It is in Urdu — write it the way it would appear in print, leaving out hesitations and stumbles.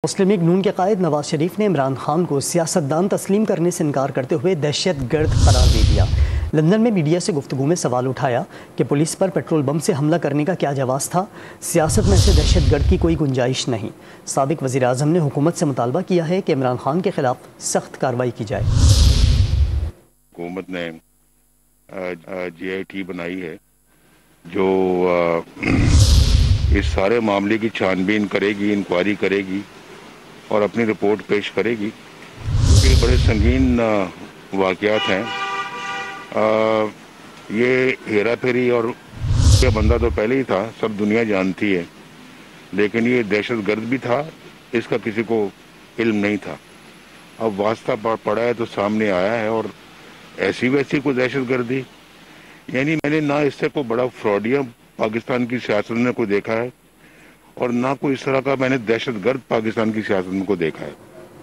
مسلم لیگ نون کے قائد نواز شریف نے عمران خان کو سیاستدان تسلیم کرنے سے انکار کرتے ہوئے دہشت گرد قرار دے دیا۔ لندن میں میڈیا سے گفتگو میں سوال اٹھایا کہ پولیس پر پیٹرول بم سے حملہ کرنے کا کیا جواز تھا، سیاست میں سے دہشت گرد کی کوئی گنجائش نہیں۔ سابق وزیر اعظم نے حکومت سے مطالبہ کیا ہے کہ عمران خان کے خلاف سخت کارروائی کی جائے۔ حکومت نے جی آئی ٹی بنائی ہے جو اس سارے معاملے کی چھان بین کرے گی، انکوائری کرے گی اور اپنی رپورٹ پیش کرے گی۔ یہ بڑے سنگین واقعات ہیں۔ یہ ہیرا پھیری اور یہ بندہ تو پہلے ہی تھا، سب دنیا جانتی ہے، لیکن یہ دہشت گرد بھی تھا، اس کا کسی کو علم نہیں تھا۔ اب واسطہ پڑا ہے تو سامنے آیا ہے، اور ایسی ویسی کوئی دہشت گردی، یعنی میں نے نہ اس سے کوئی بڑا فراڈیا پاکستان کی سیاست میں کوئی دیکھا ہے، اور نہ کوئی اس طرح کا میں نے دہشت گرد پاکستان کی سیاست میں کو دیکھا ہے۔